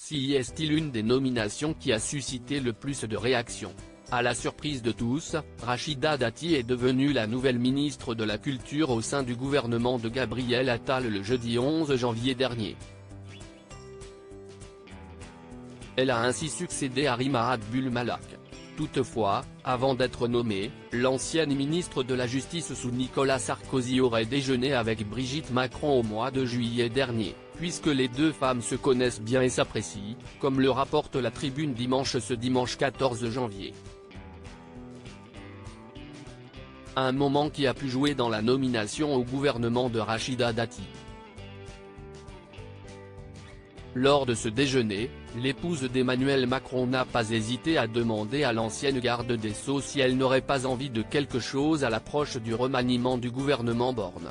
Si est-il une des nominations qui a suscité le plus de réactions. À la surprise de tous, Rachida Dati est devenue la nouvelle ministre de la Culture au sein du gouvernement de Gabriel Attal le jeudi 11 janvier dernier. Elle a ainsi succédé à Rima Abdul Malak. Toutefois, avant d'être nommée, l'ancienne ministre de la Justice sous Nicolas Sarkozy aurait déjeuné avec Brigitte Macron au mois de juillet dernier, puisque les deux femmes se connaissent bien et s'apprécient, comme le rapporte la Tribune ce dimanche 14 janvier. Un moment qui a pu jouer dans la nomination au gouvernement de Rachida Dati. Lors de ce déjeuner, l'épouse d'Emmanuel Macron n'a pas hésité à demander à l'ancienne garde des Sceaux si elle n'aurait pas envie de quelque chose à l'approche du remaniement du gouvernement Borne.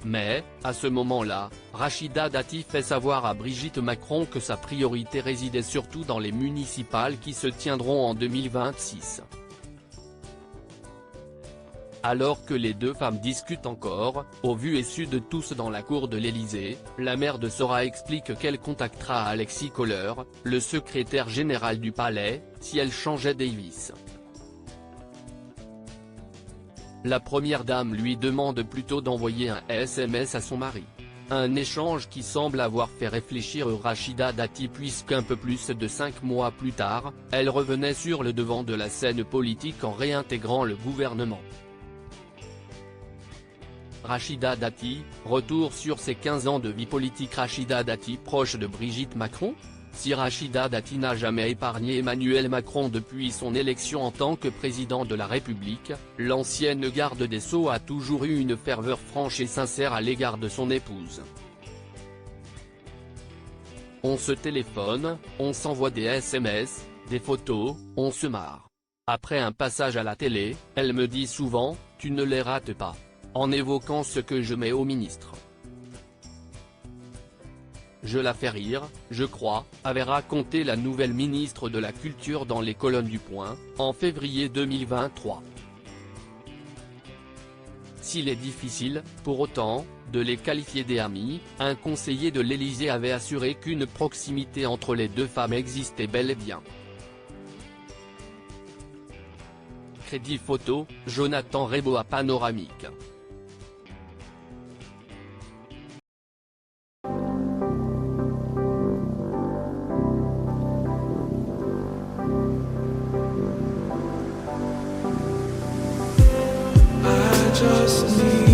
Mais, à ce moment-là, Rachida Dati fait savoir à Brigitte Macron que sa priorité résidait surtout dans les municipales qui se tiendront en 2026. Alors que les deux femmes discutent encore, au vu et su de tous dans la cour de l'Élysée, la mère de Sora explique qu'elle contactera Alexis Kohler, le secrétaire général du palais, si elle changeait Davis. La première dame lui demande plutôt d'envoyer un SMS à son mari. Un échange qui semble avoir fait réfléchir Rachida Dati puisqu'un peu plus de 5 mois plus tard, elle revenait sur le devant de la scène politique en réintégrant le gouvernement. Rachida Dati, retour sur ses 15 ans de vie politique. Rachida Dati proche de Brigitte Macron? Si Rachida Dati n'a jamais épargné Emmanuel Macron depuis son élection en tant que président de la République, l'ancienne garde des Sceaux a toujours eu une ferveur franche et sincère à l'égard de son épouse. On se téléphone, on s'envoie des SMS, des photos, on se marre. Après un passage à la télé, elle me dit souvent, tu ne les rates pas. En évoquant ce que je mets au ministre. Je la fais rire, je crois, avait raconté la nouvelle ministre de la Culture dans les colonnes du Point, en février 2023. S'il est difficile, pour autant, de les qualifier d'amis, un conseiller de l'Élysée avait assuré qu'une proximité entre les deux femmes existait bel et bien. Crédit photo, Jonathan Reboa panoramique. Just need